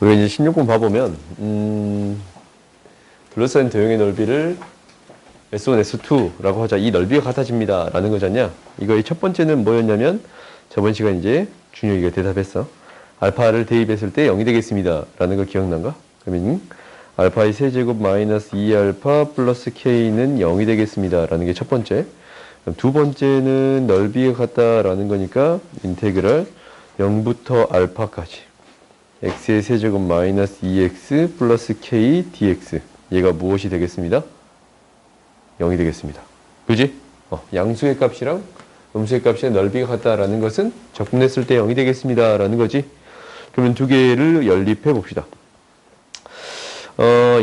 우리가 이제 16번 봐보면, 둘러싸인 도형의 넓이를 S1, S2라고 하자. 이 넓이가 같아집니다. 라는 거잖냐? 이거의 첫 번째는 뭐였냐면, 저번 시간 이제 준혁이가 대답했어. 알파를 대입했을 때 0이 되겠습니다. 라는 거 기억난가? 그러면, 알파의 세제곱 마이너스 2알파 플러스 K는 0이 되겠습니다. 라는 게 첫 번째. 그럼 두 번째는 넓이가 같다라는 거니까, 인테그랄 0부터 알파까지. x의 세제곱 마이너스 2x 플러스 k dx. 얘가 무엇이 되겠습니다? 0이 되겠습니다. 그지? 양수의 값이랑 음수의 값의 넓이가 같다라는 것은 적분했을 때 0이 되겠습니다. 라는 거지. 그러면 두 개를 연립해 봅시다.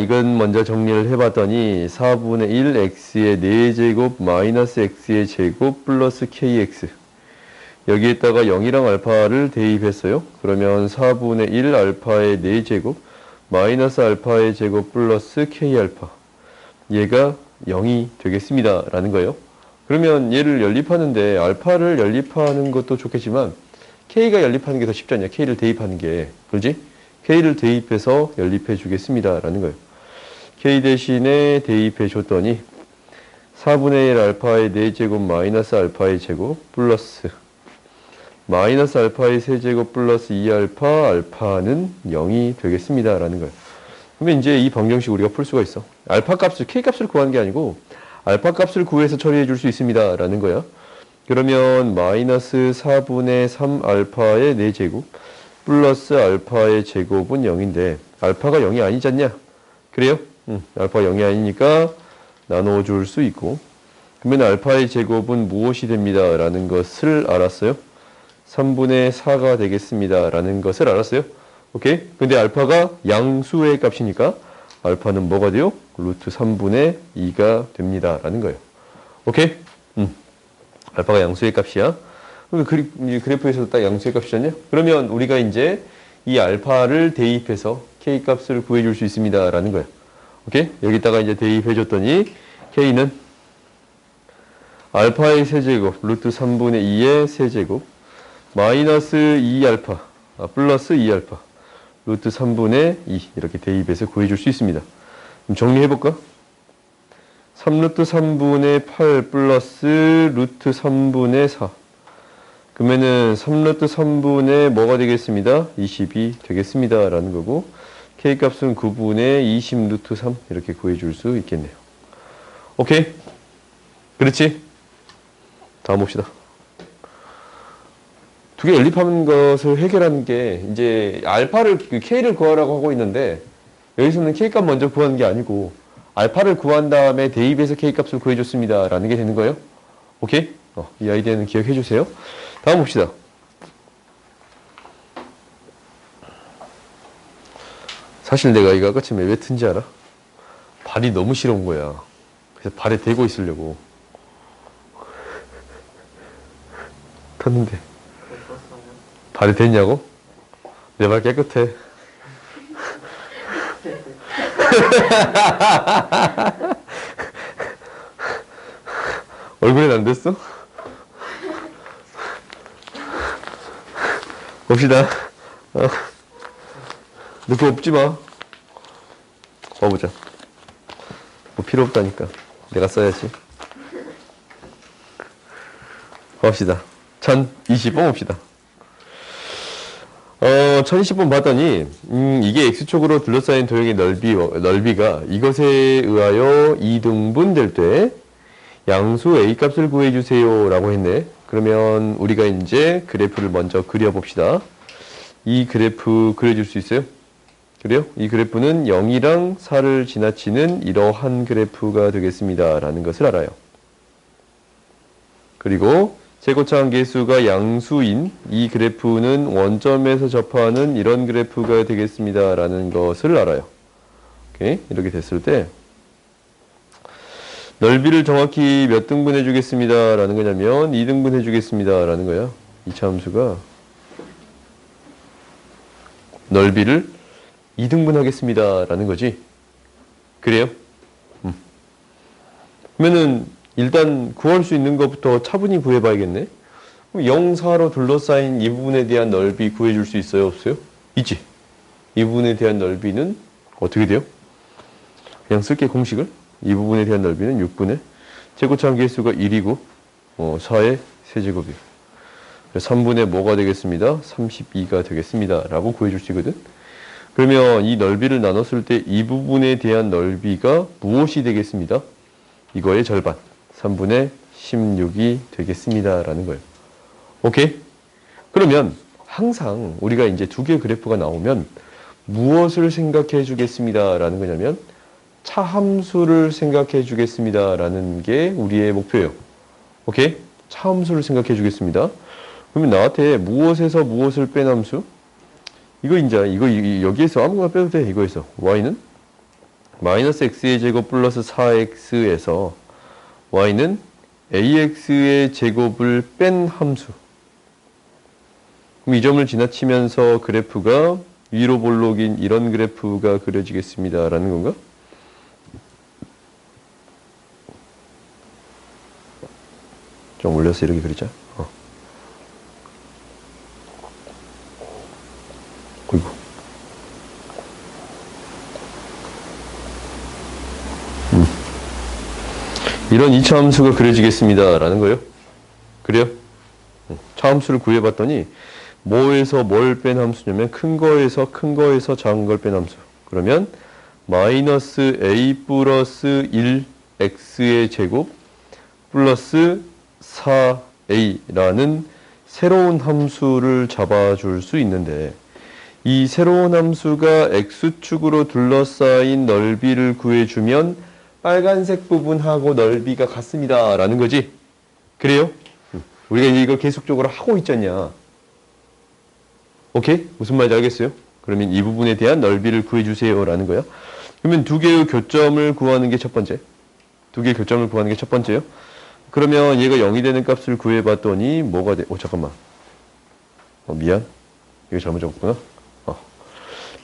이건 먼저 정리를 해봤더니 4분의 1 x의 4제곱 마이너스 x의 제곱 플러스 kx. 여기에다가 0이랑 알파를 대입했어요. 그러면 4분의 1 알파의 4제곱 마이너스 알파의 제곱 플러스 k알파. 얘가 0이 되겠습니다. 라는 거예요. 그러면 얘를 연립하는데 알파를 연립하는 것도 좋겠지만 k가 연립하는 게 더 쉽지 않냐. k를 대입하는 게. 그러지? k를 대입해서 연립해 주겠습니다. 라는 거예요. k 대신에 대입해 줬더니 4분의 1 알파의 4제곱 마이너스 알파의 제곱 플러스 마이너스 알파의 세제곱 플러스 2알파 알파는 0이 되겠습니다. 라는 거예요. 그러면 이제 이 방정식 우리가 풀 수가 있어. 알파 값을, k 값을 구하는 게 아니고 알파 값을 구해서 처리해 줄 수 있습니다. 라는 거야. 그러면 마이너스 4분의 3 알파의 4제곱 플러스 알파의 제곱은 0인데 알파가 0이 아니지 않냐? 그래요? 알파가 0이 아니니까 나눠줄 수 있고 그러면 알파의 제곱은 무엇이 됩니다. 라는 것을 알았어요. 3분의 4가 되겠습니다. 라는 것을 알았어요. 오케이? 근데 알파가 양수의 값이니까 알파는 뭐가 돼요? 루트 3분의 2가 됩니다. 라는 거예요. 오케이? 알파가 양수의 값이야. 그래프에서도 딱 양수의 값이잖냐? 그러면 우리가 이제 이 알파를 대입해서 k 값을 구해줄 수 있습니다. 라는 거예요. 오케이? 여기다가 이제 대입해줬더니 k는 알파의 세제곱, 루트 3분의 2의 세제곱, 마이너스 2알파, 플러스 2알파, 루트 3분의 2 이렇게 대입해서 구해줄 수 있습니다. 그럼 정리해볼까? 3루트 3분의 8 플러스 루트 3분의 4 그러면은 3루트 3분의 뭐가 되겠습니다? 20이 되겠습니다. 라는 거고 K값은 9분의 20 루트 3 이렇게 구해줄 수 있겠네요. 오케이? 그렇지? 다음 봅시다. 두 개 연립하는 것을 해결하는 게 이제 알파를 K를 구하라고 하고 있는데 여기서는 K값 먼저 구하는 게 아니고 알파를 구한 다음에 대입해서 K값을 구해줬습니다. 라는 게 되는 거예요. 오케이? 이 아이디어는 기억해 주세요. 다음 봅시다. 사실 내가 이거 아까 처음에 왜 튼지 알아? 발이 너무 시려운 거야. 그래서 발에 대고 있으려고 탔는데 발이 됐냐고? 내 발 깨끗해. 얼굴엔 안 됐어? 봅시다. 너 그거 없지 마. 봐보자. 뭐 필요 없다니까. 내가 써야지. 봅시다. 1020번 봅시다. 1020번 봤더니, 이게 X축으로 둘러싸인 도형의 넓이가 이것에 의하여 2등분 될 때, 양수 A 값을 구해주세요. 라고 했네. 그러면 우리가 이제 그래프를 먼저 그려봅시다. 이 그래프 그려줄 수 있어요? 그래요? 이 그래프는 0이랑 4를 지나치는 이러한 그래프가 되겠습니다. 라는 것을 알아요. 그리고 최고차항 계수가 양수인 이 그래프는 원점에서 접하는 이런 그래프가 되겠습니다. 라는 것을 알아요. 오케이? 이렇게 됐을 때 넓이를 정확히 몇 등분 해주겠습니다. 라는 거냐면 2등분 해주겠습니다. 라는 거야. 이 함수가 넓이를 2등분 하겠습니다. 라는 거지. 그래요? 그러면은 일단 구할 수 있는 것부터 차분히 구해봐야겠네. 그럼 0, 4로 둘러싸인 이 부분에 대한 넓이 구해줄 수 있어요? 없어요? 있지? 이 부분에 대한 넓이는 어떻게 돼요? 그냥 쓸게 공식을. 이 부분에 대한 넓이는 6분의 최고차항 계수가 1이고 4의 세제곱이에요. 3분의 뭐가 되겠습니다? 32가 되겠습니다. 라고 구해줄 수 있거든. 그러면 이 넓이를 나눴을 때 이 부분에 대한 넓이가 무엇이 되겠습니다? 이거의 절반. 3분의 16이 되겠습니다. 라는 거예요. 오케이? 그러면 항상 우리가 이제 두 개의 그래프가 나오면 무엇을 생각해 주겠습니다. 라는 거냐면 차함수를 생각해 주겠습니다. 라는 게 우리의 목표예요. 오케이? 차함수를 생각해 주겠습니다. 그러면 나한테 무엇에서 무엇을 뺀 함수? 이거 여기에서 아무거나 빼도 돼. 이거에서 y는 마이너스 x의 제곱 플러스 4x에서 y는 ax의 제곱을 뺀 함수. 그럼 이 점을 지나치면서 그래프가 위로 볼록인 이런 그래프가 그려지겠습니다. 라는 건가? 좀 올려서 이렇게 그리자. 어이구. 이런 2차 함수가 그려지겠습니다. 라는 거예요. 그래요? 차함수를 구해봤더니 뭐에서 뭘 뺀 함수냐면 큰 거에서 작은 걸 뺀 함수. 그러면 마이너스 a 플러스 1x의 제곱 플러스 4a라는 새로운 함수를 잡아줄 수 있는데 이 새로운 함수가 x축으로 둘러싸인 넓이를 구해주면 빨간색 부분하고 넓이가 같습니다. 라는 거지. 그래요? 우리가 이걸 계속적으로 하고 있잖냐. 오케이? 무슨 말인지 알겠어요? 그러면 이 부분에 대한 넓이를 구해주세요. 라는 거야. 그러면 두 개의 교점을 구하는 게 첫 번째. 두 개의 교점을 구하는 게 첫 번째요. 그러면 얘가 0이 되는 값을 구해봤더니 뭐가 돼? 잠깐만. 미안. 이거 잘못 적었구나.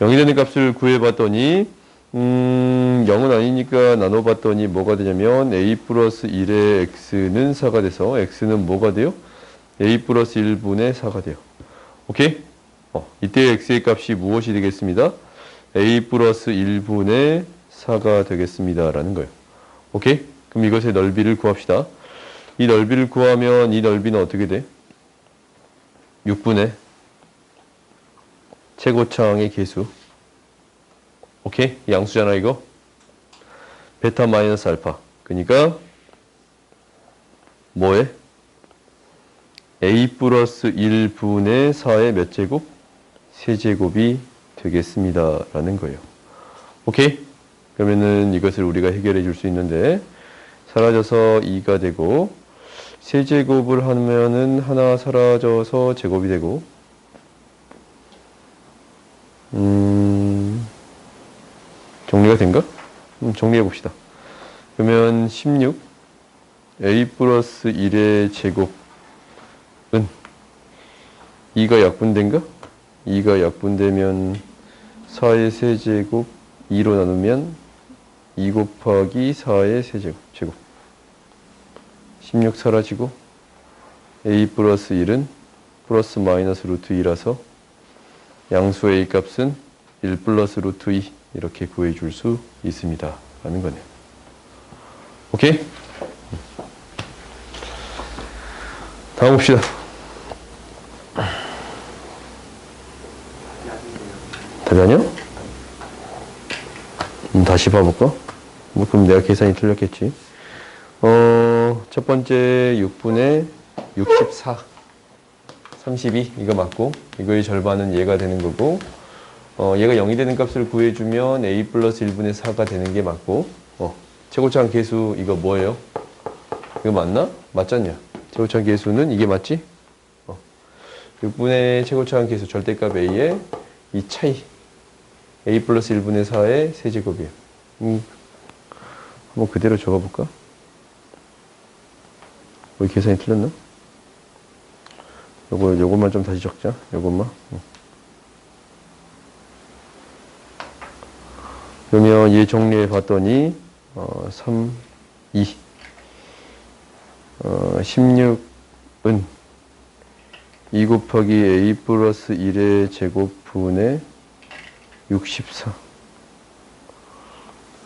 0이 되는 값을 구해봤더니 0은 아니니까 나눠봤더니 뭐가 되냐면 a 플러스 1의 x는 4가 돼서 x는 뭐가 돼요? a 플러스 1분의 4가 돼요. 오케이? 이때 x의 값이 무엇이 되겠습니다? a 플러스 1분의 4가 되겠습니다. 라는 거예요. 오케이? 그럼 이것의 넓이를 구합시다. 이 넓이를 구하면 이 넓이는 어떻게 돼? 6분의 최고차항의 계수. 오케이? 양수잖아 이거. 베타 마이너스 알파. 그러니까 뭐에? a 플러스 1분의 4의 몇 제곱? 세제곱이 되겠습니다. 라는 거예요. 오케이? 그러면은 이것을 우리가 해결해 줄 수 있는데 사라져서 2가 되고 세제곱을 하면은 하나 사라져서 제곱이 되고 정리가 된가? 정리해 봅시다. 그러면 16 a 플러스 1의 제곱은 2가 약분된가? 2가 약분되면 4의 세제곱 2로 나누면 2 곱하기 4의 세제곱 16 사라지고 a 플러스 1은 플러스 마이너스 루트 2라서 양수 a 값은 1 플러스 루트 2 이렇게 구해줄 수 있습니다. 라는 거네요. 오케이? 다음 봅시다. 답이 아니야? 다시 봐볼까? 그럼 내가 계산이 틀렸겠지. 첫 번째 6분의 64 32 이거 맞고 이거의 절반은 얘가 되는 거고 얘가 0이 되는 값을 구해주면 a 플러스 1분의 4가 되는 게 맞고 최고차항 계수 이거 뭐예요? 이거 맞나? 맞잖냐? 최고차항 계수는 이게 맞지? 6분의 최고차항 계수 절대값 a의 이 차이 a 플러스 1분의 4의 세제곱이에요. 한번 그대로 적어볼까? 우리 계산이 틀렸나? 요것만 좀 다시 적자. 요것만. 그러면 얘 정리해 봤더니 3, 2 16은 2 곱하기 a 플러스 1의 제곱분의 64.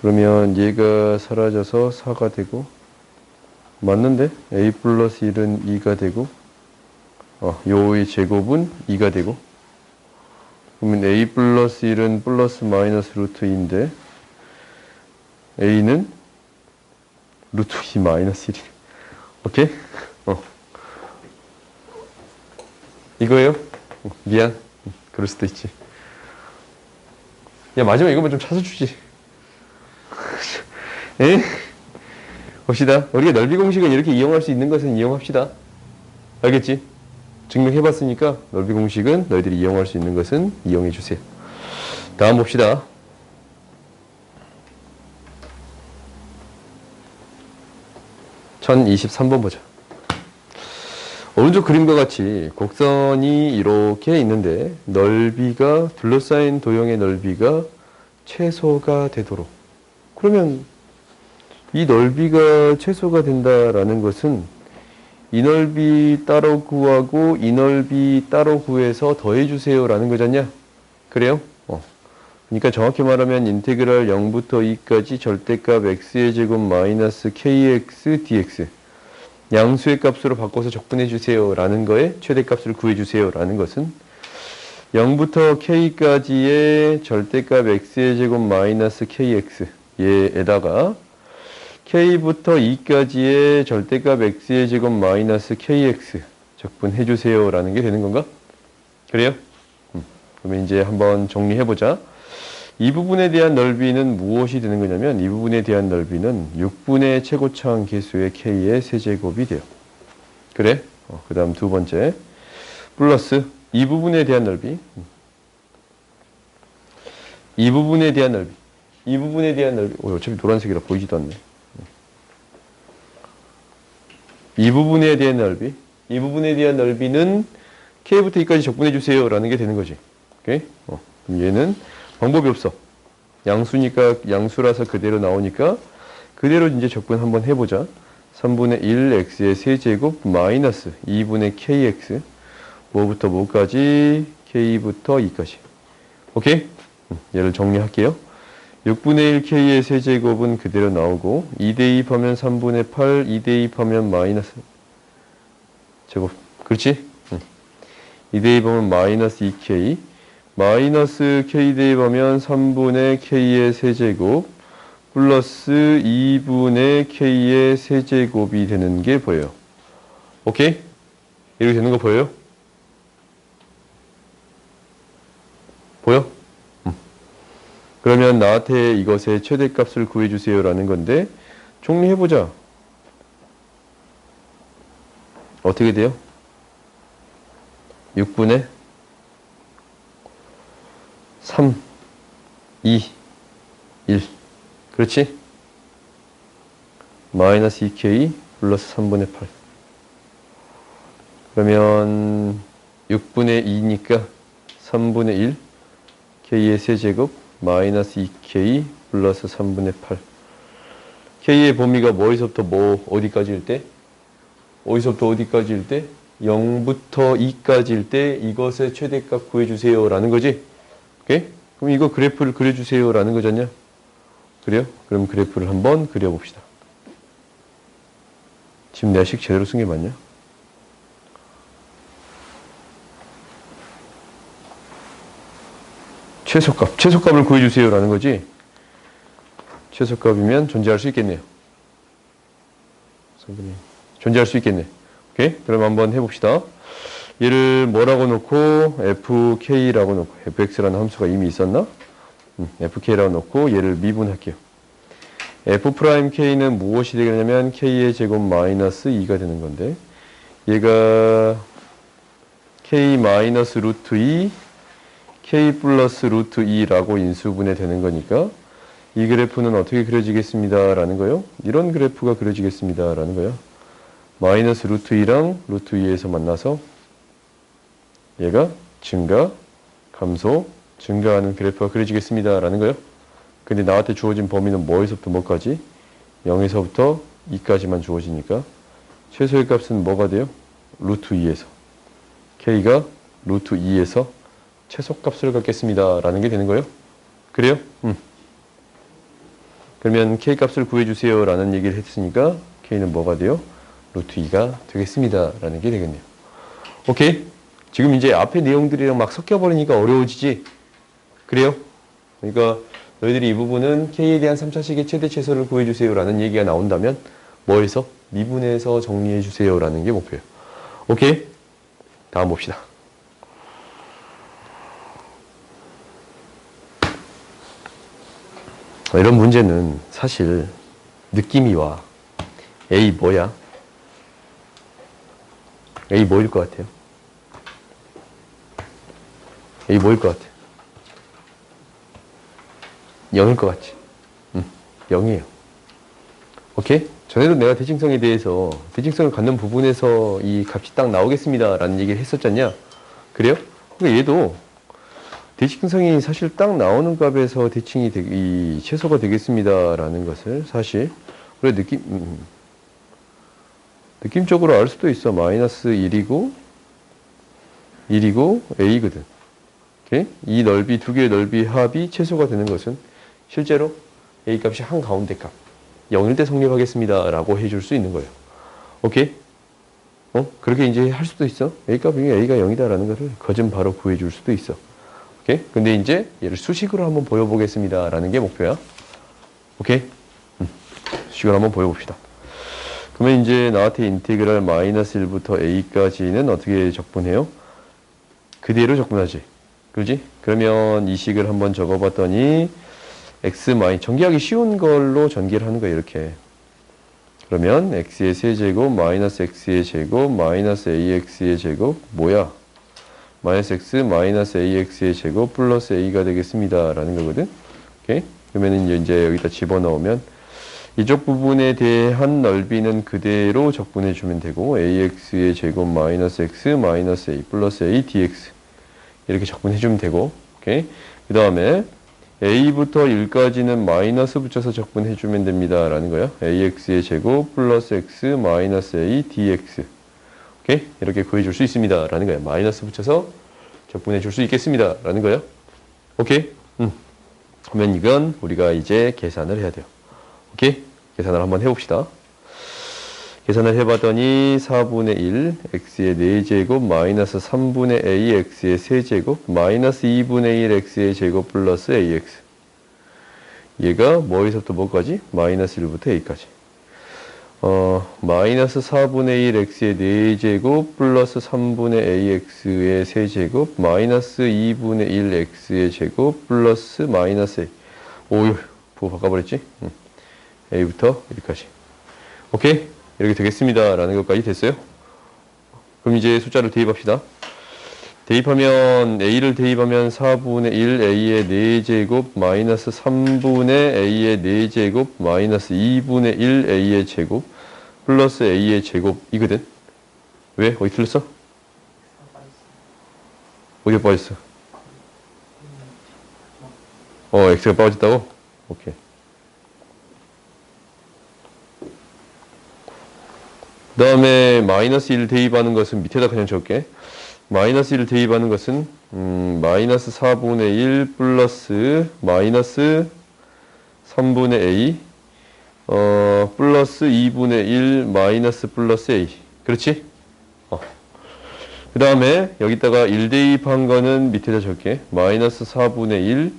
그러면 얘가 사라져서 4가 되고, 맞는데? a 플러스 1은 2가 되고, 요의 제곱은 2가 되고, 그러면 a 플러스 1은 플러스 마이너스 루트 2인데, a는 루트 2 마이너스 1. 오케이? 이거예요? 미안. 그럴 수도 있지. 야, 마지막 이거만 좀 찾아주지. 에? 봅시다. 우리가 넓이 공식을 이렇게 이용할 수 있는 것은 이용합시다. 알겠지? 증명해봤으니까 넓이 공식은 너희들이 이용할 수 있는 것은 이용해주세요. 다음 봅시다. (1023번) 보자. 오른쪽 그림과 같이 곡선이 이렇게 있는데 넓이가 둘러싸인 도형의 넓이가 최소가 되도록, 그러면 이 넓이가 최소가 된다라는 것은 이 넓이 따로 구하고 이 넓이 따로 구해서 더해주세요 라는 거잖냐? 그래요? 그러니까 정확히 말하면 인테그랄 0부터 2까지 절대값 x의 제곱 마이너스 kx dx 양수의 값으로 바꿔서 적분해 주세요 라는 거에 최대값을 구해 주세요 라는 것은 0부터 k까지의 절대값 x의 제곱 마이너스 kx 얘에다가 k부터 2까지의 절대값 x의 제곱 마이너스 kx 적분해 주세요 라는 게 되는 건가? 그래요? 그러면 이제 한번 정리해 보자. 이 부분에 대한 넓이는 무엇이 되는 거냐면 이 부분에 대한 넓이는 6분의 최고차항 계수의 k의 세제곱이 돼요. 그래? 그 다음 두 번째 플러스 이 부분에 대한 넓이, 이 부분에 대한 넓이, 이 부분에 대한 넓이, 어차피 노란색이라 보이지도 않네. 이 부분에 대한 넓이, 이 부분에 대한 넓이는 k부터 2까지 적분해 주세요 라는 게 되는 거지. 오케이? 그럼 얘는 방법이 없어. 양수니까, 양수라서 그대로 나오니까 그대로 이제 적분 한번 해보자. 3분의 1 x의 세제곱 마이너스 2분의 kx 뭐부터 뭐까지? k부터 2까지. 오케이? 얘를 정리할게요. 6분의 1 k의 세제곱은 그대로 나오고 2 대입하면 3분의 8, 2 대입하면 마이너스 제곱. 그렇지? 2 대입하면 마이너스 2k 마이너스 k 대입하면 3분의 k의 세제곱 플러스 2분의 k의 세제곱이 되는 게 보여요. 오케이? 이렇게 되는 거 보여요? 보여? 그러면 나한테 이것의 최대값을 구해주세요 라는 건데 정리해보자. 어떻게 돼요? 6분의 3, 2, 1. 그렇지? 마이너스 2k 플러스 3분의 8. 그러면 6분의 2니까 3분의 1 k의 세제곱 마이너스 2k 플러스 3분의 8. k의 범위가 뭐에서부터 뭐 어디까지일 때? 어디서부터 어디까지일 때? 0부터 2까지일 때 이것의 최대값 구해주세요 라는 거지. 오케이? 그럼 이거 그래프를 그려주세요 라는 거잖냐? 그래요? 그럼 그래프를 한번 그려봅시다. 지금 내가 식 제대로 쓴 게 맞냐? 최소값을 구해주세요 라는 거지. 최소값이면 존재할 수 있겠네요. 존재할 수 있겠네. 오케이? 그럼 한번 해봅시다. 얘를 뭐라고 놓고 fk라고 놓고 fx라는 함수가 이미 있었나? fk라고 놓고 얘를 미분할게요. f'k는 무엇이 되겠냐면 k의 제곱 마이너스 2가 되는 건데 얘가 k 마이너스 루트 2 k 플러스 루트 2라고 인수분해 되는 거니까 이 그래프는 어떻게 그려지겠습니다 라는 거요? 이런 그래프가 그려지겠습니다 라는 거요. 마이너스 루트 2랑 루트 2에서 만나서 얘가 증가, 감소, 증가하는 그래프가 그려지겠습니다 라는 거요. 근데 나한테 주어진 범위는 뭐에서부터 뭐까지? 0에서부터 2까지만 주어지니까 최소의 값은 뭐가 돼요? 루트 2에서 k가 루트 2에서 최소값을 갖겠습니다 라는 게 되는 거예요. 그래요? 그러면 k 값을 구해주세요 라는 얘기를 했으니까 k는 뭐가 돼요? 루트 2가 되겠습니다 라는 게 되겠네요. 오케이? 지금 이제 앞에 내용들이랑 막 섞여버리니까 어려워지지? 그래요? 그러니까 너희들이 이 부분은 k에 대한 3차식의 최대 최소를 구해주세요 라는 얘기가 나온다면 뭐에서? 미분에서 정리해주세요 라는 게 목표예요. 오케이? 다음 봅시다. 이런 문제는 사실 느낌이 와. A 뭐야? A 뭐일 것 같아요? A 뭐일 것 같아? 0일 것 같지? 0이에요. 오케이? 전에도 내가 대칭성에 대해서 대칭성을 갖는 부분에서 이 값이 딱 나오겠습니다 라는 얘기를 했었잖냐? 그래요? 그러니까 얘도 대칭성이 사실 딱 나오는 값에서 대칭이 이 최소가 되겠습니다 라는 것을 사실 우리 느낌적으로 알 수도 있어. 마이너스 1이고 A거든. 오케이? 이 넓이, 두 개의 넓이 합이 최소가 되는 것은 실제로 A 값이 한가운데 값 0일 때 성립하겠습니다 라고 해줄 수 있는 거예요. 오케이? 그렇게 이제 할 수도 있어. A 값이 A가 0이다 라는 것을 거진 바로 구해줄 수도 있어. 오케이? 근데 이제 얘를 수식으로 한번 보여보겠습니다 라는 게 목표야. 오케이? 수식으로 한번 보여봅시다. 그러면 이제 나한테 인테그랄 마이너스 1부터 A까지는 어떻게 적분해요? 그대로 적분하지. 그렇지? 그러면 이 식을 한번 적어봤더니 x 전개하기 쉬운 걸로 전개를 하는 거야 이렇게. 그러면 x의 세제곱 마이너스 x의 제곱 마이너스 ax의 제곱 뭐야? 마이너스 x 마이너스 ax의 제곱 플러스 a가 되겠습니다 라는 거거든. 오케이? 그러면 이제 여기다 집어넣으면 이쪽 부분에 대한 넓이는 그대로 적분해 주면 되고 ax의 제곱 마이너스 x 마이너스 a 플러스 a dx 이렇게 적분해 주면 되고. 오케이? 그 다음에 a부터 1까지는 마이너스 붙여서 적분해 주면 됩니다 라는 거야. ax의 제곱 플러스 x 마이너스 a dx. 오케이? 이렇게 구해줄 수 있습니다 라는 거야. 마이너스 붙여서 적분해 줄 수 있겠습니다 라는 거야. 오케이? 그러면 이건 우리가 이제 계산을 해야 돼요. 오케이? 계산을 한번 해봅시다. 계산을 해봤더니 4분의 1 x의 4제곱 마이너스 3분의 a x의 세제곱 마이너스 2분의 1 x의 제곱 플러스 ax. 얘가 뭐에서부터 뭐까지? 마이너스 1부터 a까지. 마이너스 4분의 1 x의 4제곱 플러스 3분의 ax의 세제곱 마이너스 2분의 1 x의 제곱 플러스 마이너스 a. 오, 부호 바꿔버렸지? a부터 여기까지. 오케이? 이렇게 되겠습니다 라는 것까지 됐어요. 그럼 이제 숫자를 대입합시다. 대입하면 a를 대입하면 4분의 1 a의 4제곱 마이너스 3분의 a의 4제곱 마이너스 2분의 1 a의 제곱 플러스 a의 제곱이거든. 왜? 어디 틀렸어? 어디가 빠졌어? x가 빠졌다고? 오케이. 그 다음에 마이너스 1 대입하는 것은 밑에다 그냥 적게. 마이너스 1 대입하는 것은 마이너스 4분의 1 플러스 마이너스 3분의 a 플러스 2분의 1 마이너스 플러스 a. 그렇지? 그 다음에 여기다가 1 대입한 거는 밑에다 적게. 마이너스 4분의 1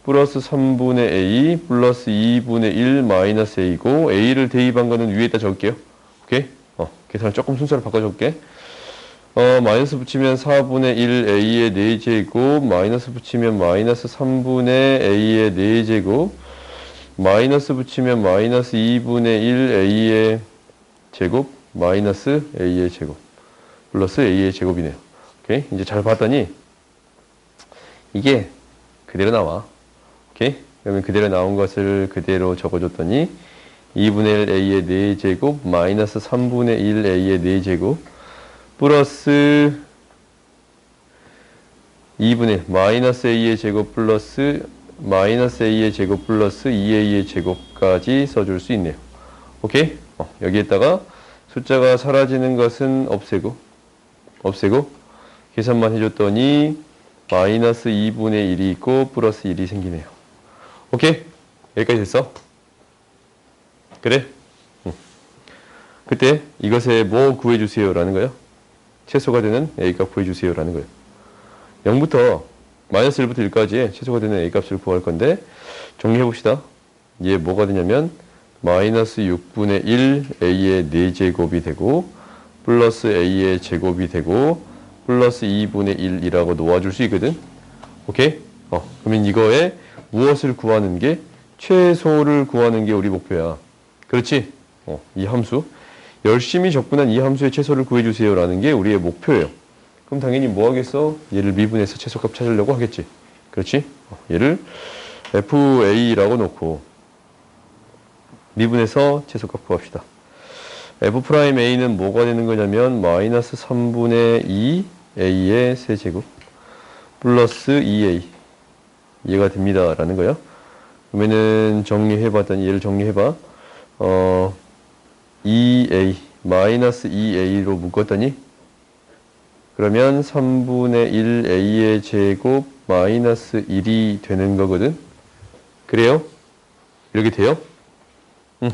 플러스 3분의 a 플러스 2분의 1 마이너스 a고 a를 대입한 거는 위에다 적을게요. 오케이? 계산을 조금 순서를 바꿔줄게. 마이너스 붙이면 4분의 1 a의 4제곱 마이너스 붙이면 마이너스 3분의 a의 4제곱 마이너스 붙이면 마이너스 2분의 1 a의 제곱 마이너스 a의 제곱 플러스 a의 제곱이네요. 오케이? 이제 잘 봤더니 이게 그대로 나와. 오케이? 그러면 그대로 나온 것을 그대로 적어줬더니 2분의 1 a의 4제곱 마이너스 3분의 1 a의 4제곱 플러스 2분의 1 마이너스 a의 제곱 플러스 마이너스 a의 제곱 플러스 2a의 제곱까지 써줄 수 있네요. 오케이? 여기에다가 숫자가 사라지는 것은 없애고 계산만 해줬더니 마이너스 2분의 1이 있고 플러스 1이 생기네요. 오케이? 여기까지 됐어? 그래? 응. 그때 이것에 뭐 구해주세요 라는 거야? 최소가 되는 A값 구해주세요 라는 거예요. 0부터 마이너스 1부터 1까지 최소가 되는 A값을 구할 건데 정리해 봅시다. 얘 뭐가 되냐면 마이너스 6분의 1 A의 4제곱이 되고 플러스 A의 제곱이 되고 플러스 2분의 1이라고 놓아줄 수 있거든. 오케이? 그러면 이거에 무엇을 구하는 게 최소를 구하는 게 우리 목표야. 그렇지? 이 함수. 열심히 접근한 이 함수의 최소를 구해주세요 라는 게 우리의 목표예요. 그럼 당연히 뭐 하겠어? 얘를 미분해서 최소값 찾으려고 하겠지. 그렇지? 얘를 FA라고 놓고 미분해서 최소값 구합시다. F'A는 뭐가 되는 거냐면 마이너스 3분의 2 A의 세제곱 플러스 2A 얘가 됩니다 라는 거야. 그러면은 정리해봤더니 얘를 정리해봐. 2A 마이너스 2A로 묶었더니 그러면 3분의 1 A의 제곱 마이너스 1이 되는 거거든. 그래요? 이렇게 돼요? 응.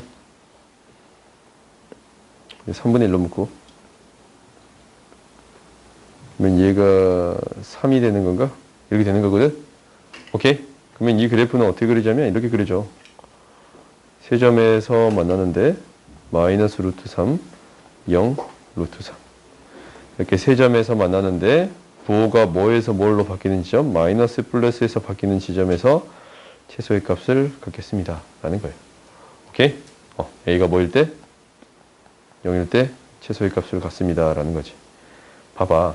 3분의 1로 묶고 그러면 얘가 3이 되는 건가? 이렇게 되는 거거든. 오케이? 그러면 이 그래프는 어떻게 그리자면 이렇게 그리죠. 세 점에서 만나는데 마이너스 루트 3, 0, 루트 3 이렇게 세 점에서 만나는데 부호가 뭐에서 뭘로 바뀌는 지점? 마이너스 플러스에서 바뀌는 지점에서 최소의 값을 갖겠습니다 라는 거예요. 오케이? A가 뭐일 때? 0일 때 최소의 값을 갖습니다 라는 거지. 봐봐.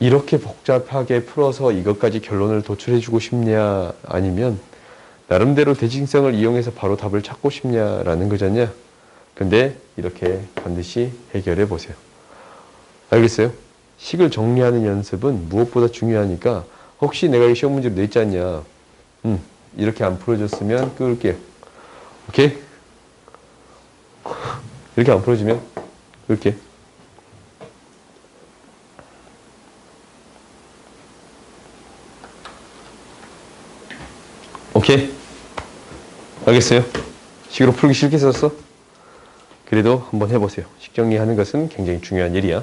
이렇게 복잡하게 풀어서 이것까지 결론을 도출해주고 싶냐 아니면 나름대로 대칭성을 이용해서 바로 답을 찾고 싶냐라는 거잖냐. 근데 이렇게 반드시 해결해 보세요. 알겠어요? 식을 정리하는 연습은 무엇보다 중요하니까 혹시 내가 이 시험 문제를 냈지 않냐. 이렇게 안 풀어줬으면 끊을게요. 오케이? 이렇게 안 풀어주면 끊을게. 오케이? 알겠어요? 식으로 풀기 싫게 썼어? 그래도 한번 해보세요. 식 정리하는 것은 굉장히 중요한 일이야.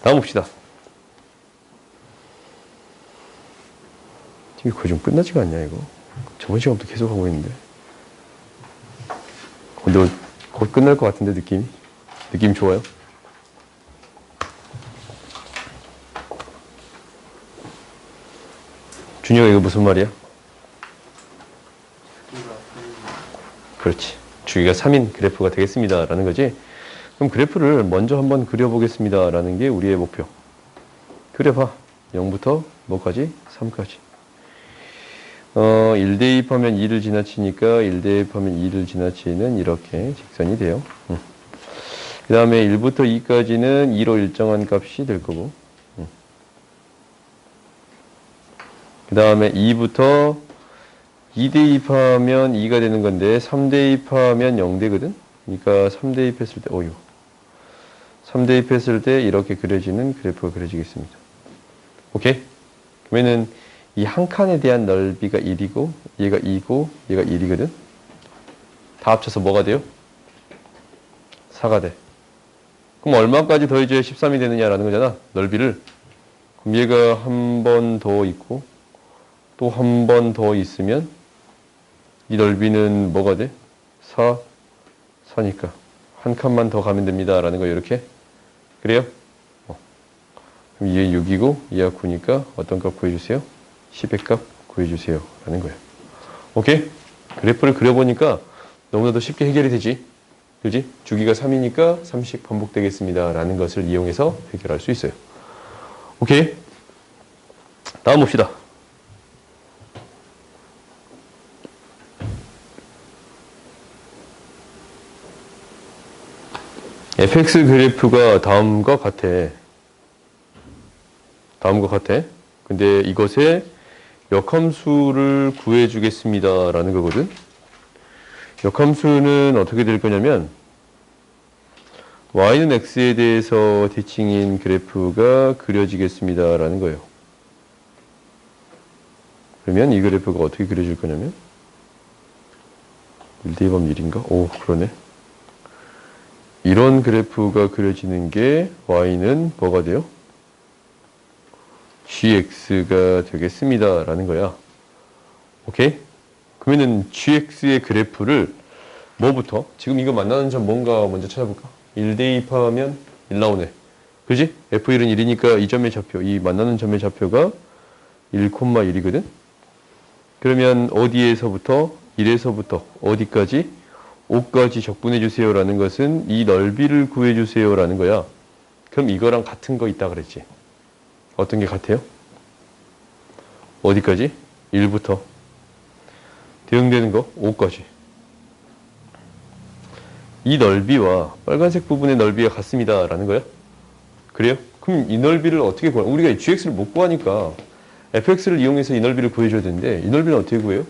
다음 봅시다. 지금 거의 좀 끝나지가 않냐 이거? 저번 시간부터 계속 하고 있는데. 근데 곧 끝날 것 같은데 느낌이? 느낌 좋아요? 준혁아 이거 무슨 말이야? 그렇지. 주기가 3인 그래프가 되겠습니다 라는 거지. 그럼 그래프를 먼저 한번 그려보겠습니다 라는 게 우리의 목표. 그려봐. 0부터 뭐까지? 3까지. 1 대입하면 2를 지나치니까 1 대입하면 2를 지나치는 이렇게 직선이 돼요. 그 다음에 1부터 2까지는 2로 일정한 값이 될 거고 그 다음에 2부터 2 대입하면 2가 되는 건데 3 대입하면 0 되거든. 그러니까 3 대입했을 때 3 대입했을 때 이렇게 그려지는 그래프가 그려지겠습니다. 오케이? 그러면은 이 한 칸에 대한 넓이가 1이고 얘가 2고 얘가 1이거든. 다 합쳐서 뭐가 돼요? 4가 돼. 그럼 얼마까지 더해줘야 13이 되느냐라는 거잖아. 넓이를. 그럼 얘가 한 번 더 있고 또 한 번 더 있으면 이 넓이는 뭐가 돼? 4, 4니까 한 칸만 더 가면 됩니다 라는 거 이렇게. 그래요? 그럼 얘 6이고 얘가 9니까 어떤 값 구해주세요? 10의 값 구해주세요 라는 거예요. 오케이? 그래프를 그려보니까 너무나도 쉽게 해결이 되지. 그지? 주기가 3이니까 3씩 반복되겠습니다 라는 것을 이용해서 해결할 수 있어요. 오케이? 다음 봅시다. fx 그래프가 다음과 같아. 다음과 같아. 근데 이것의 역함수를 구해주겠습니다 라는 거거든. 역함수는 어떻게 될 거냐면 y는 x에 대해서 대칭인 그래프가 그려지겠습니다 라는 거예요. 그러면 이 그래프가 어떻게 그려질 거냐면 1대2번 1인가? 오, 그러네. 이런 그래프가 그려지는 게 y는 뭐가 돼요? gx가 되겠습니다. 라는 거야. 오케이? 그러면은 gx의 그래프를 뭐부터? 지금 이거 만나는 점 뭔가 먼저 찾아볼까? 1대2파하면 1 나오네. 그지? f1은 1이니까 이 점의 좌표, 이 만나는 점의 좌표가 1,1이거든? 그러면 어디에서부터? 1에서부터 어디까지? 5까지 적분해 주세요라는 것은 이 넓이를 구해 주세요라는 거야. 그럼 이거랑 같은 거 있다 그랬지. 어떤 게 같아요? 어디까지? 1부터 대응되는 거 5까지. 이 넓이와 빨간색 부분의 넓이가 같습니다 라는 거야. 그래요? 그럼 이 넓이를 어떻게 구하? 우리가 gx를 못 구하니까 fx를 이용해서 이 넓이를 구해줘야 되는데 이 넓이는 어떻게 구해요?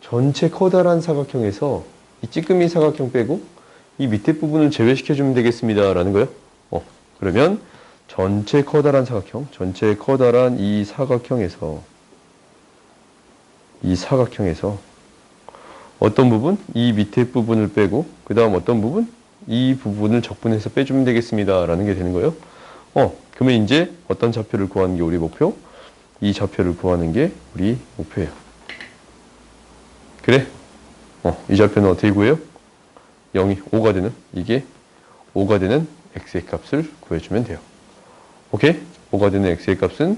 전체 커다란 사각형에서 이 찌끄미 사각형 빼고 이 밑에 부분을 제외시켜주면 되겠습니다 라는 거예요. 그러면 전체 커다란 사각형, 전체 커다란 이 사각형에서 어떤 부분? 이 밑에 부분을 빼고 그 다음 어떤 부분? 이 부분을 적분해서 빼주면 되겠습니다 라는 게 되는 거예요. 그러면 이제 어떤 좌표를 구하는 게 우리 목표? 이 좌표를 구하는 게 우리 목표예요. 그래? 이 좌표는 어떻게 구해요? 0이 5가 되는, 이게 5가 되는 x의 값을 구해주면 돼요. 오케이? 5가 되는 x의 값은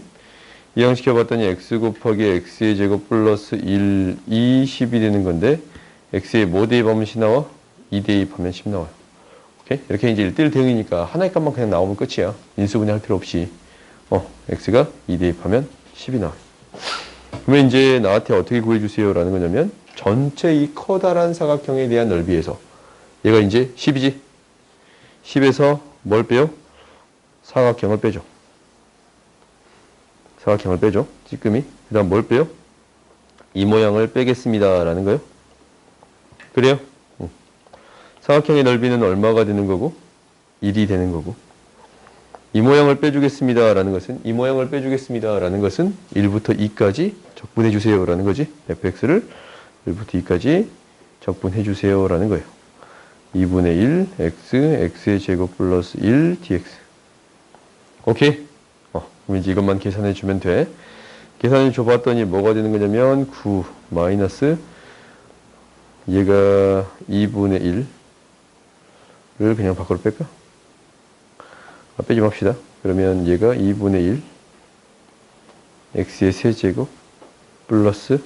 이항시켜 봤더니 x 곱하기 x의 제곱 플러스 1, 2, 10이 되는 건데 x에 뭐 대입하면 10 나와? 2 대입하면 10 나와요. 오케이? 이렇게 이제 1대1 대응이니까 하나의 값만 그냥 나오면 끝이야. 인수분해 할 필요 없이. x가 2 대입하면 10이 나와요. 그러면 이제 나한테 어떻게 구해주세요 라는 거냐면 전체 이 커다란 사각형에 대한 넓이에서 얘가 이제 10이지? 10에서 뭘 빼요? 사각형을 빼죠. 사각형을 빼죠. 찌끄미. 그 다음 뭘 빼요? 이 모양을 빼겠습니다 라는 거예요. 그래요? 사각형의 넓이는 얼마가 되는 거고 1이 되는 거고 이 모양을 빼주겠습니다 라는 것은 1부터 2까지 적분해 주세요 라는 거지. fx를 1부터 2까지 적분해 주세요 라는 거예요. 2분의 1 x, x의 제곱 플러스 1 dx. 오케이? 그럼 이제 이것만 계산해 주면 돼. 계산해 줘봤더니 뭐가 되는 거냐면 9 마이너스 얘가 2분의 1을 그냥 밖으로 뺄까? 빼지 맙시다. 그러면 얘가 2분의 1 x의 세제곱 플러스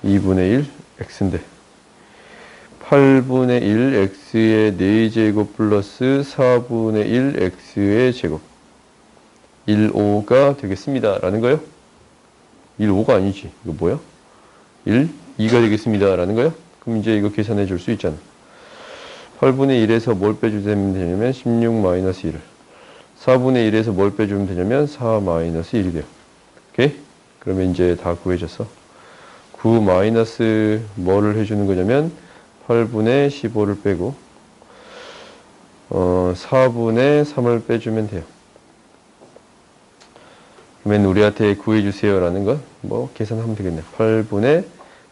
2분의 1 x인데 8분의 1 x의 4제곱 플러스 4분의 1 x의 제곱 1,5가 되겠습니다 라는 거예요. 1,5가 아니지. 이거 뭐야? 2가 되겠습니다 라는 거예요. 그럼 이제 이거 계산해 줄 수 있잖아. 8분의 1에서 뭘 빼주면 되냐면 16 마이너스 1을 4분의 1에서 뭘 빼주면 되냐면 4 마이너스 1이 돼요. 오케이? 그러면 이제 다 구해졌어. 9 마이너스 뭐를 해주는 거냐면 8분의 15를 빼고 4분의 3을 빼주면 돼요. 그러면 우리한테 구해주세요 라는 건 뭐 계산하면 되겠네. 8분의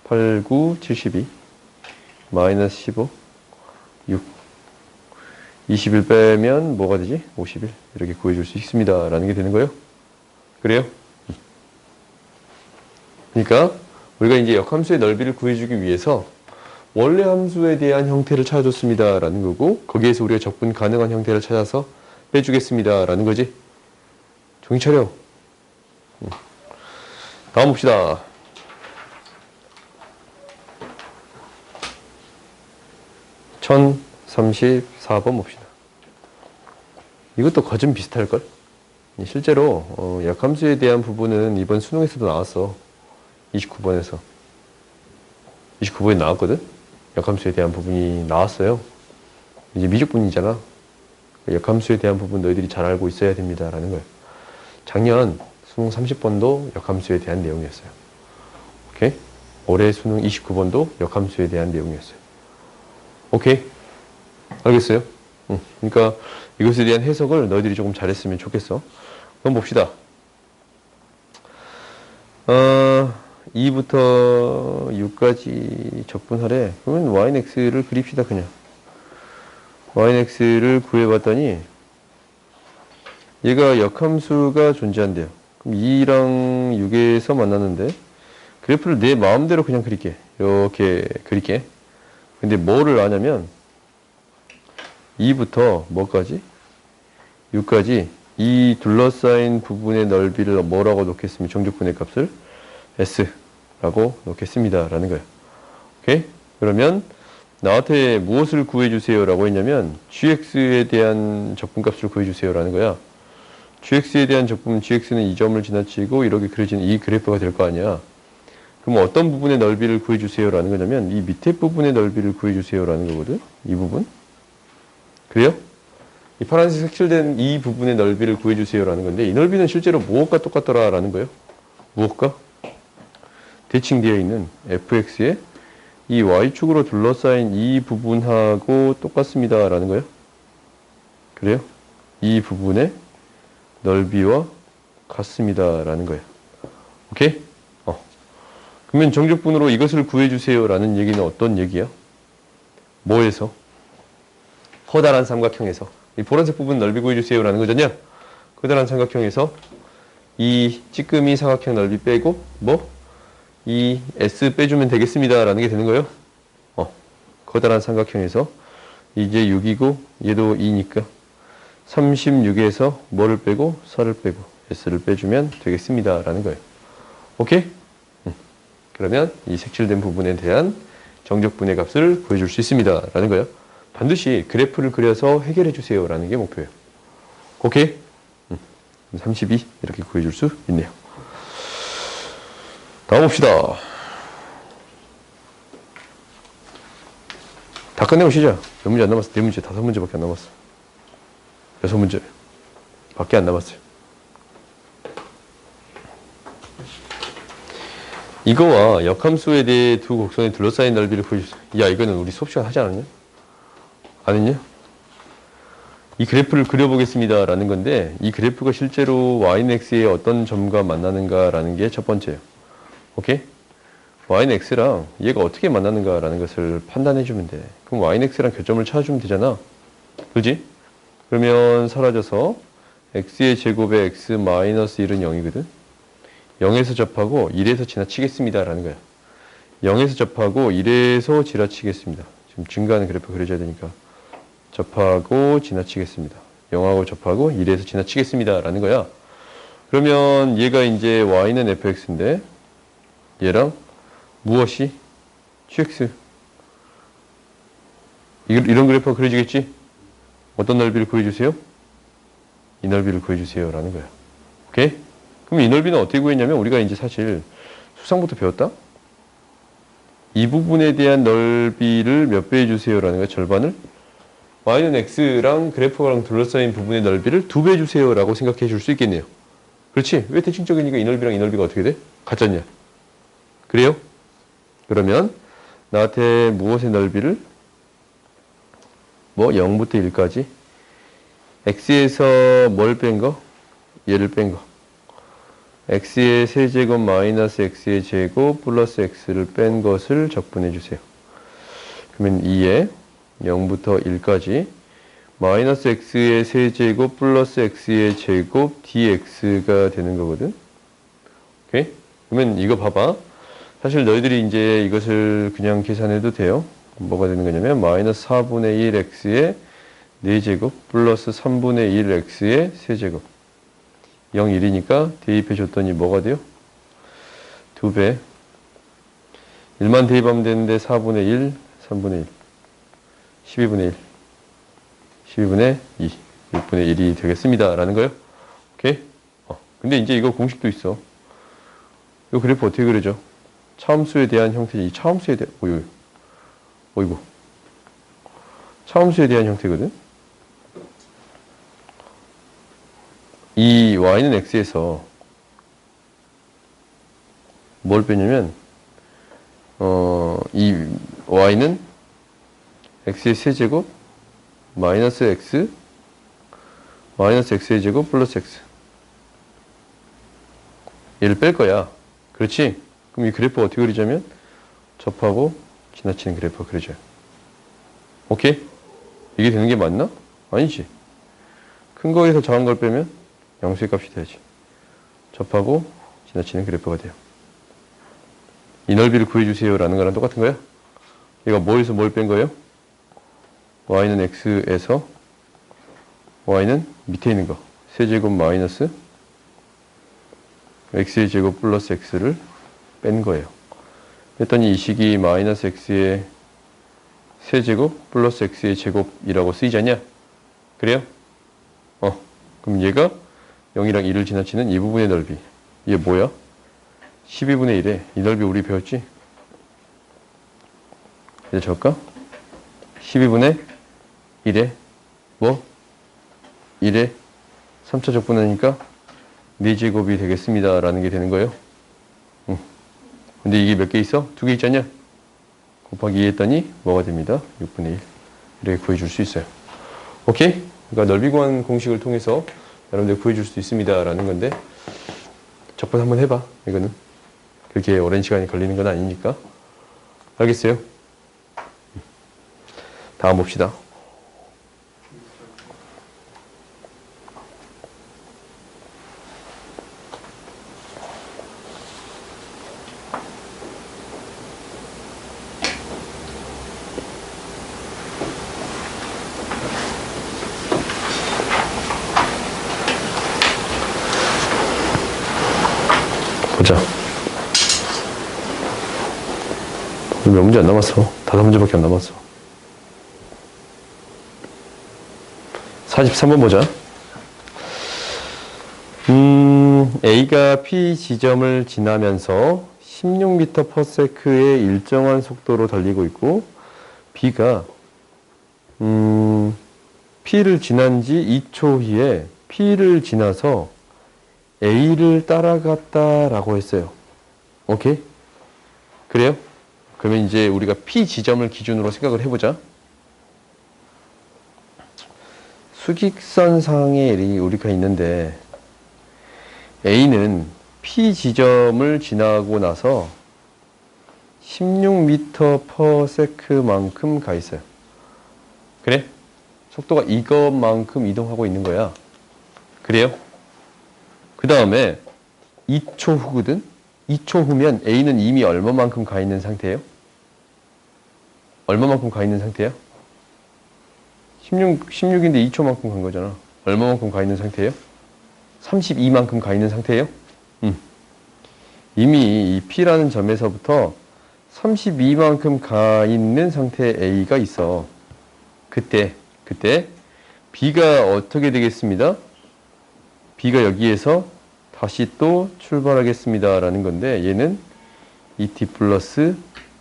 8, 9, 72 마이너스 15 6 21 빼면 뭐가 되지? 51 이렇게 구해줄 수 있습니다 라는 게 되는 거예요. 그래요? 그러니까 우리가 이제 역함수의 넓이를 구해주기 위해서 원래 함수에 대한 형태를 찾아줬습니다 라는 거고 거기에서 우리가 적분 가능한 형태를 찾아서 빼주겠습니다 라는 거지. 정신 차려. 다음 봅시다. (1034번) 봅시다. 이것도 거진 비슷할걸? 실제로 역함수에 대한 부분은 이번 수능에서도 나왔어. 29번에서 29번에 나왔거든? 역함수에 대한 부분이 나왔어요. 이제 미적분이잖아. 역함수에 대한 부분 너희들이 잘 알고 있어야 됩니다 라는 거예요. 작년 수능 30번도 역함수에 대한 내용이었어요. 오케이? 올해 수능 29번도 역함수에 대한 내용이었어요. 오케이? 알겠어요? 그러니까 이것에 대한 해석을 너희들이 조금 잘했으면 좋겠어. 그럼 봅시다. 2부터 6까지 적분하래. 그러면 y는 x를 그립시다, 그냥. y는 x를 구해봤더니 얘가 역함수가 존재한대요. 그럼 2랑 6에서 만났는데 그래프를 내 마음대로 그냥 그릴게. 이렇게 그릴게. 근데 뭐를 아냐면 2부터 뭐까지? 6까지 이 둘러싸인 부분의 넓이를 뭐라고 놓겠습니까? 정적분의 값을 S라고 놓겠습니다. 라는 거예요. 오케이? 그러면 나한테 무엇을 구해주세요? 라고 했냐면 gx에 대한 적분값을 구해주세요. 라는 거야. gx에 대한 적분, gx는 이 점을 지나치고 이렇게 그려진 이 그래프가 될 거 아니야. 그럼 어떤 부분의 넓이를 구해주세요? 라는 거냐면 이 밑에 부분의 넓이를 구해주세요. 라는 거거든. 이 부분. 그래요? 이 파란색 색칠된 이 부분의 넓이를 구해주세요. 라는 건데 이 넓이는 실제로 무엇과 똑같더라? 라는 거예요. 무엇과? 대칭되어 있는 fx의 이 y축으로 둘러싸인 이 부분하고 똑같습니다. 라는 거예요. 그래요? 이 부분의 넓이와 같습니다. 라는 거예요. 오케이? 그러면 정적분으로 이것을 구해주세요. 라는 얘기는 어떤 얘기야? 뭐에서? 커다란 삼각형에서. 이 보라색 부분 넓이 구해주세요. 라는 거잖냐? 커다란 삼각형에서 이 찌끄미 사각형 넓이 빼고 뭐? 이 S 빼주면 되겠습니다. 라는 게 되는 거예요. 커다란 삼각형에서 이제 6이고 얘도 2니까 36에서 뭐를 빼고 4를 빼고 S를 빼주면 되겠습니다. 라는 거예요. 오케이? 그러면 이 색칠된 부분에 대한 정적분의 값을 구해줄 수 있습니다. 라는 거예요. 반드시 그래프를 그려서 해결해 주세요. 라는 게 목표예요. 오케이? 32 이렇게 구해줄 수 있네요. 다음 봅시다. 다 끝내보시죠. 몇 문제 안 남았어? 4문제, 5문제밖에 안 남았어. 6문제 밖에 안 남았어요. 이거와 역함수에 대해 두 곡선의 둘러싸인 넓이를 구해주세요. 야, 이거는 우리 수업 시간 하지 않았냐? 안 했냐? 이 그래프를 그려보겠습니다. 라는 건데, 이 그래프가 실제로 y는 x의 어떤 점과 만나는가 라는 게 첫 번째예요. 오케이? y는 x랑 얘가 어떻게 만나는가 라는 것을 판단해주면 돼. 그럼 y는 x랑 교점을 찾아주면 되잖아. 그지? 그러면 사라져서 x의 제곱에 x 마이너스 1은 0이거든? 0에서 접하고 1에서 지나치겠습니다. 라는 거야. 0에서 접하고 1에서 지나치겠습니다. 지금 증가하는 그래프 그려줘야 되니까. 접하고 지나치겠습니다. 0하고 접하고 1에서 지나치겠습니다. 라는 거야. 그러면 얘가 이제 y는 fx인데 얘랑 무엇이? gx. 이런 그래프가 그려지겠지? 어떤 넓이를 구해주세요? 이 넓이를 구해주세요. 라는 거야. 오케이? 그럼 이 넓이는 어떻게 구했냐면 우리가 이제 사실 수상부터 배웠다? 이 부분에 대한 넓이를 몇 배 해주세요. 라는 거야. 절반을. y는 x랑 그래프랑 둘러싸인 부분의 넓이를 2배 해주세요. 라고 생각해 줄 수 있겠네요. 그렇지? 왜 대칭적이니까 이 넓이랑 이 넓이가 어떻게 돼? 같잖냐? 그래요? 그러면 나한테 무엇의 넓이를? 뭐 0부터 1까지 x에서 뭘 뺀 거? 얘를 뺀 거. x의 세제곱 마이너스 x의 제곱 플러스 x를 뺀 것을 적분해 주세요. 그러면 2에 0부터 1까지 마이너스 x의 세제곱 플러스 x의 제곱 dx가 되는 거거든. 오케이? 그러면 이거 봐봐. 사실 너희들이 이제 이것을 그냥 계산해도 돼요. 뭐가 되는 거냐면 마이너스 4분의 1 x의 4제곱 플러스 3분의 1 x의 세제곱 0, 1이니까 대입해 줬더니 뭐가 돼요? 2배. 1만 대입하면 되는데 4분의 1, 3분의 1, 12분의 1, 12분의 2, 6분의 1이 되겠습니다. 라는 거예요. 오케이? 근데 이제 이거 공식도 있어. 이 그래프 어떻게 그려져? 차함수에 대한 형태지. 이 차함수에 대한, 어이구. 차함수에 대한 형태거든? 이 y는 x에서 뭘 빼냐면 이 y는 x의 세제곱 마이너스 x 마이너스 x의 제곱 플러스 x 얘를 뺄 거야. 그렇지? 그럼 이 그래프 어떻게 그리자면 접하고 지나치는 그래프가 그려져요. 오케이? 이게 되는 게 맞나? 아니지. 큰 거에서 작은 걸 빼면 양수의 값이 돼야지. 접하고 지나치는 그래프가 돼요. 이 넓이를 구해주세요 라는 거랑 똑같은 거야. 이거 뭐에서 뭘 뺀 거예요? y는 x에서 y는 밑에 있는 거 세제곱 마이너스 x의 제곱 플러스 x를 뺀 거예요. 했더니 이 식이 마이너스 x의 세제곱 플러스 x의 제곱이라고 쓰이지 않냐? 그래요? 그럼 얘가 0이랑 1을 지나치는 이 부분의 넓이. 이게 뭐야? 12분의 1에 이 넓이 우리 배웠지? 이제 적을까? 12분의 1에 뭐? 1에 3차 적분하니까 4제곱이 되겠습니다 라는 게 되는 거예요. 근데 이게 몇 개 있어? 2개 있지 않냐? 곱하기 2 했더니 뭐가 됩니다? 6분의 1 이렇게 구해줄 수 있어요. 오케이? 그러니까 넓이 구한 공식을 통해서 여러분들 구해줄 수 있습니다 라는 건데 적분 한번 해봐. 이거는 그렇게 오랜 시간이 걸리는 건 아니니까. 알겠어요? 다음 봅시다. 보자. 몇 문제 안 남았어. 5문제밖에 안 남았어. 43번 보자. A가 P 지점을 지나면서 16m/s의 일정한 속도로 달리고 있고 B가 P를 지난 지 2초 후에 P를 지나서 A를 따라갔다라고 했어요. 오케이? 그래요? 그러면 이제 우리가 P 지점을 기준으로 생각을 해보자. 수직선상에 우리가 있는데 A는 P 지점을 지나고 나서 16m/s만큼 가 있어요. 그래? 속도가 이것만큼 이동하고 있는 거야. 그래요? 그 다음에 2초 후거든? 2초 후면 A는 이미 얼마만큼 가 있는 상태예요? 얼마만큼 가 있는 상태야? 16인데 2초만큼 간 거잖아. 얼마만큼 가 있는 상태예요? 32만큼 가 있는 상태예요? 이미 이 P라는 점에서부터 32만큼 가 있는 상태의 A가 있어. 그때 B가 어떻게 되겠습니다? B가 여기에서 다시 또 출발하겠습니다 라는 건데 얘는 ET 플러스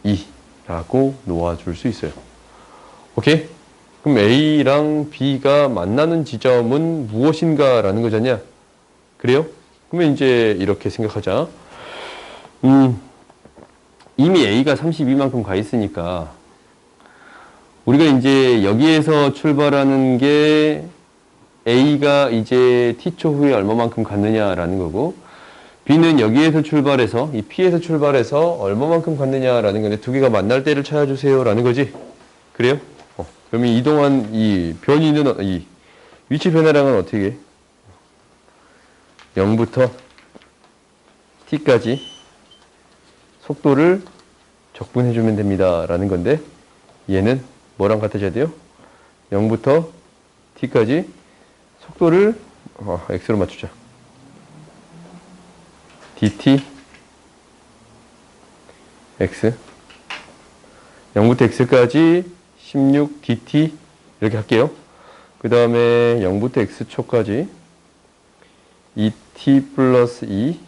2라고 놓아줄 수 있어요. 오케이? 그럼 A랑 B가 만나는 지점은 무엇인가 라는 거잖냐? 그래요? 그러면 이제 이렇게 생각하자. 이미 A가 32만큼 가 있으니까 우리가 이제 여기에서 출발하는 게 A가 이제 T초 후에 얼마만큼 갔느냐라는 거고 B는 여기에서 출발해서 이 P에서 출발해서 얼마만큼 갔느냐라는 건데 두 개가 만날 때를 찾아주세요 라는 거지. 그래요? 그러면 이동한 이 변이는 이 위치 변화량은 어떻게 해? 0부터 T까지 속도를 적분해주면 됩니다 라는 건데 얘는 뭐랑 같아져야 돼요? 0부터 T까지 속도를 x로 맞추자. dt x 0부터 x까지 16 dt 이렇게 할게요. 그 다음에 0부터 x초까지 2t 플러스 2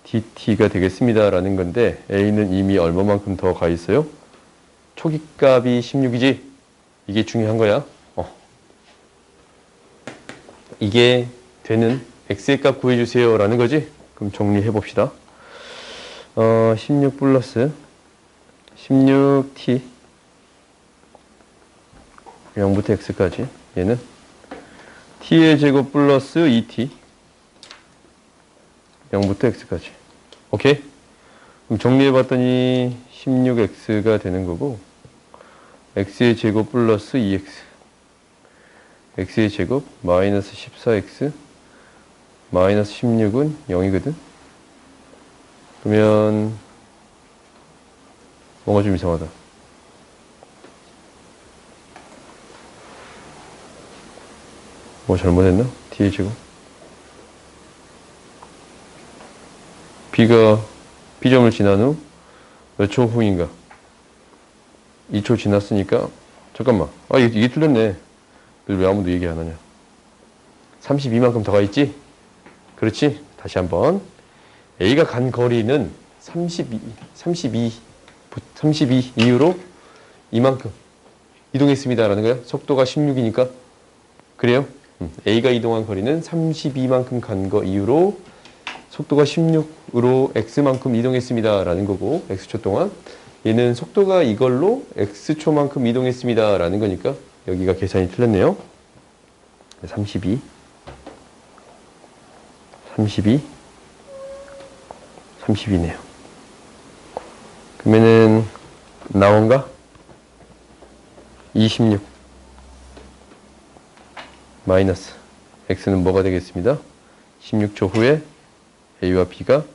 dt가 되겠습니다 라는 건데 a는 이미 얼마만큼 더 가 있어요? 초기값이 16이지? 이게 중요한 거야. 이게 되는 x의 값 구해주세요 라는 거지? 그럼 정리해 봅시다. 16 플러스 16t 0부터 x까지 얘는 t의 제곱 플러스 2t 0부터 x까지 오케이? 그럼 정리해봤더니 16x가 되는 거고, x의 제곱 플러스 2x, x의 제곱 마이너스 14x, 마이너스 16은 0이거든? 그러면 뭔가 좀 이상하다. 뭐 잘못했나? t의 제곱 b가 b점을 지난 후 몇 초 후인가? 2초 지났으니까 잠깐만. 아 이게 틀렸네. 왜 아무도 얘기 안 하냐? 32만큼 더 가 있지? 그렇지? 다시 한번. A가 간 거리는 32 이후로 이만큼 이동했습니다라는 거야. 속도가 16이니까. 그래요? A가 이동한 거리는 32만큼 간 거 이후로 속도가 16으로 X만큼 이동했습니다라는 거고, X초 동안. 얘는 속도가 이걸로 X초만큼 이동했습니다라는 거니까 여기가 계산이 틀렸네요. 32 32네요. 그러면은 나온가? 26 마이너스 X는 뭐가 되겠습니다? 16초 후에 A와 B가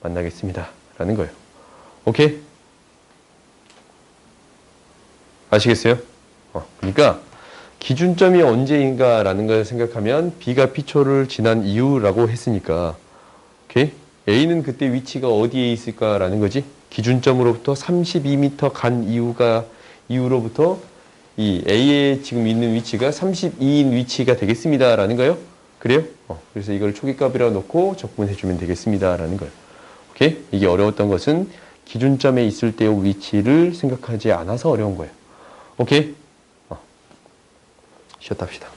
만나겠습니다 라는 거예요. 오케이? 아시겠어요? 그러니까 기준점이 언제인가 라는 걸 생각하면 B가 P초를 지난 이후라고 했으니까, 오케이? A는 그때 위치가 어디에 있을까 라는 거지. 기준점으로부터 32m 간 이후로부터 이 A에 지금 있는 위치가 32인 위치가 되겠습니다 라는 거예요. 그래요? 그래서 이걸 초기값이라고 놓고 적분해주면 되겠습니다 라는 거예요. 오케이? 이게 어려웠던 것은 기준점에 있을 때의 위치를 생각하지 않아서 어려운 거예요. 오케이? 쉬었다 합시다.